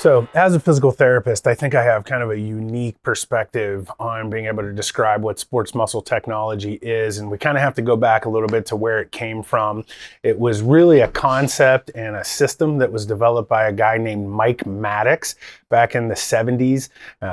So as a physical therapist, I think I have kind of a unique perspective on being able to describe what sports muscle technology is. And we kind of have to go back a little bit to where it came from. It was really a concept and a system that was developed by a guy named Mike Maddox back in the 70s.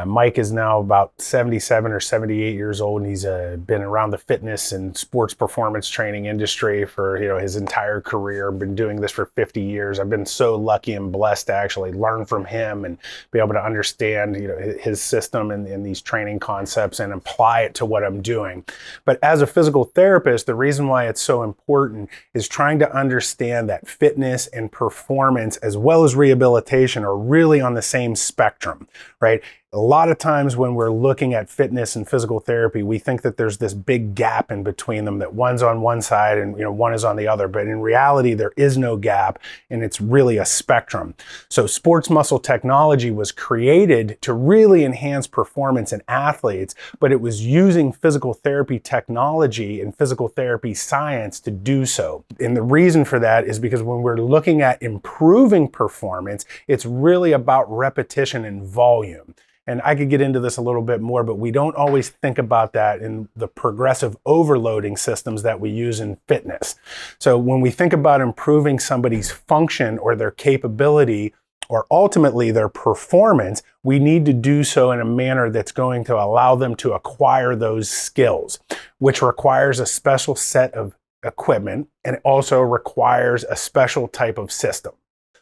Mike is now about 77 or 78 years old, and he's been around the fitness and sports performance training industry for his entire career. Been doing this for 50 years. I've been so lucky and blessed to actually learn from him and be able to understand his system and these training concepts and apply it to what I'm doing. But as a physical therapist, the reason why it's so important is trying to understand that fitness and performance as well as rehabilitation are really on the same spectrum, right? A lot of times when we're looking at fitness and physical therapy, we think that there's this big gap in between them, that one's on one side and one is on the other. But in reality, there is no gap, and it's really a spectrum. So sports muscle technology was created to really enhance performance in athletes, but it was using physical therapy technology and physical therapy science to do so. And the reason for that is because when we're looking at improving performance, it's really about repetition and volume. And I could get into this a little bit more, but we don't always think about that in the progressive overloading systems that we use in fitness. So when we think about improving somebody's function or their capability, or ultimately their performance, we need to do so in a manner that's going to allow them to acquire those skills, which requires a special set of equipment, and it also requires a special type of system.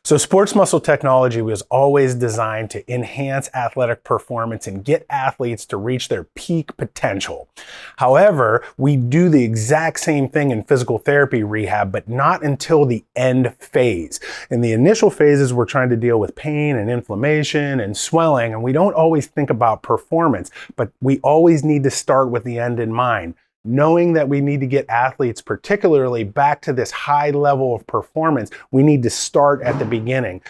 So sports muscle technology was always designed to enhance athletic performance and get athletes to reach their peak potential. However, we do the exact same thing in physical therapy rehab, but not until the end phase. In the initial phases, we're trying to deal with pain and inflammation and swelling, and we don't always think about performance, but we always need to start with the end in mind. Knowing that we need to get athletes particularly back to this high level of performance, we need to start at the beginning.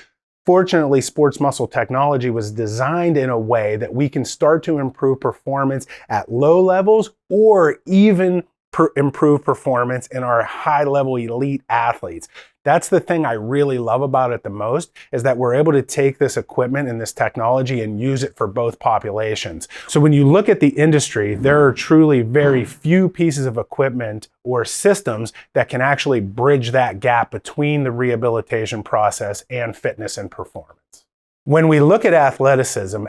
Fortunately, sports muscle technology was designed in a way that we can start to improve performance at low levels or even improve performance in our high-level elite athletes. That's the thing I really love about it the most, is that we're able to take this equipment and this technology and use it for both populations. So when you look at the industry, there are truly very few pieces of equipment or systems that can actually bridge that gap between the rehabilitation process and fitness and performance. When we look at athleticism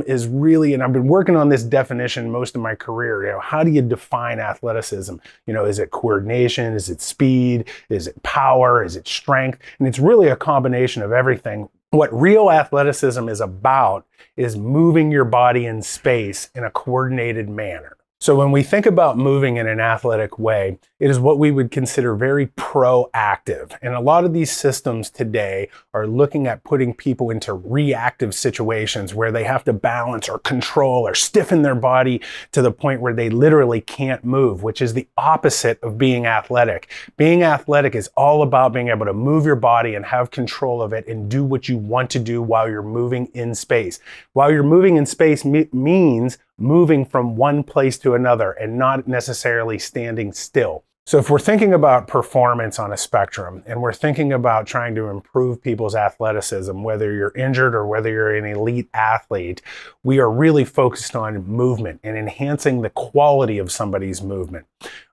is really, and I've been working on this definition most of my career, how do you define athleticism? Is it coordination? Is it speed? Is it power? Is it strength? And it's really a combination of everything. What real athleticism is about is moving your body in space in a coordinated manner. So when we think about moving in an athletic way, it is what we would consider very proactive. And a lot of these systems today are looking at putting people into reactive situations where they have to balance or control or stiffen their body to the point where they literally can't move, which is the opposite of being athletic. Being athletic is all about being able to move your body and have control of it and do what you want to do while you're moving in space. While you're moving in space means moving from one place to another and not necessarily standing still. So if we're thinking about performance on a spectrum and we're thinking about trying to improve people's athleticism, whether you're injured or whether you're an elite athlete, we are really focused on movement and enhancing the quality of somebody's movement.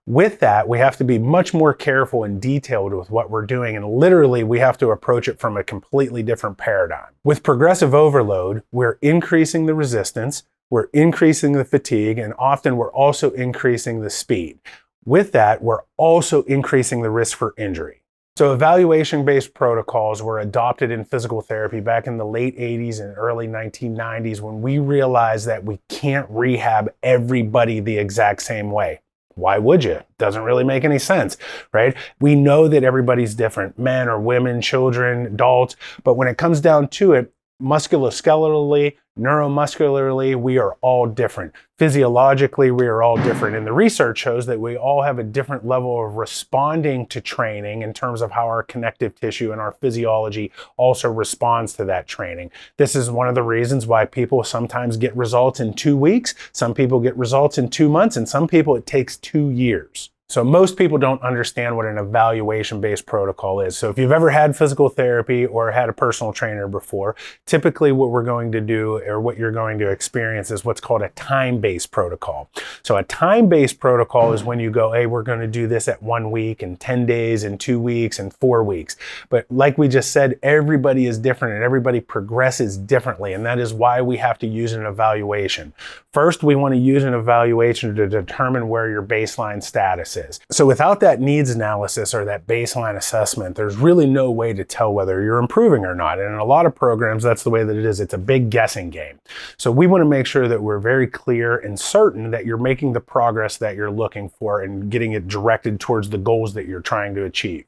With that, we have to be much more careful and detailed with what we're doing, and literally we have to approach it from a completely different paradigm. With progressive overload, we're increasing the resistance, we're increasing the fatigue, and often we're also increasing the speed. With that, we're also increasing the risk for injury. So evaluation-based protocols were adopted in physical therapy back in the late 80s and early 1990s when we realized that we can't rehab everybody the exact same way. Why would you? Doesn't really make any sense, right? We know that everybody's different, men or women, children, adults, but when it comes down to it, musculoskeletally, neuromuscularly, we are all different. Physiologically, we are all different. And the research shows that we all have a different level of responding to training in terms of how our connective tissue and our physiology also responds to that training. This is one of the reasons why people sometimes get results in 2 weeks, some people get results in 2 months, and some people it takes 2 years. So most people don't understand what an evaluation-based protocol is. So if you've ever had physical therapy or had a personal trainer before, typically what we're going to do or what you're going to experience is what's called a time-based protocol. So a time-based protocol is when you go, hey, we're going to do this at 1 week and 10 days and 2 weeks and 4 weeks. But like we just said, everybody is different and everybody progresses differently. And that is why we have to use an evaluation. First, we want to use an evaluation to determine where your baseline status is. So without that needs analysis or that baseline assessment, there's really no way to tell whether you're improving or not. And in a lot of programs, that's the way that it is. It's a big guessing game. So we want to make sure that we're very clear and certain that you're making the progress that you're looking for and getting it directed towards the goals that you're trying to achieve.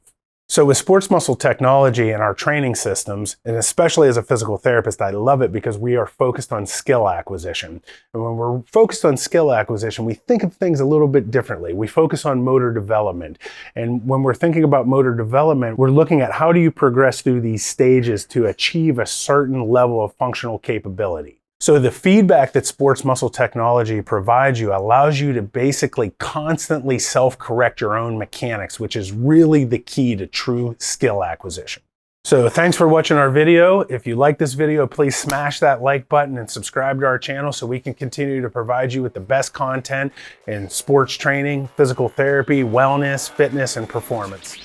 So with sports muscle technology and our training systems, and especially as a physical therapist, I love it because we are focused on skill acquisition. And when we're focused on skill acquisition, we think of things a little bit differently. We focus on motor development. And when we're thinking about motor development, we're looking at how do you progress through these stages to achieve a certain level of functional capability. So the feedback that sports muscle technology provides you allows you to basically constantly self-correct your own mechanics, which is really the key to true skill acquisition. So thanks for watching our video. If you like this video, please smash that like button and subscribe to our channel so we can continue to provide you with the best content in sports training, physical therapy, wellness, fitness, and performance.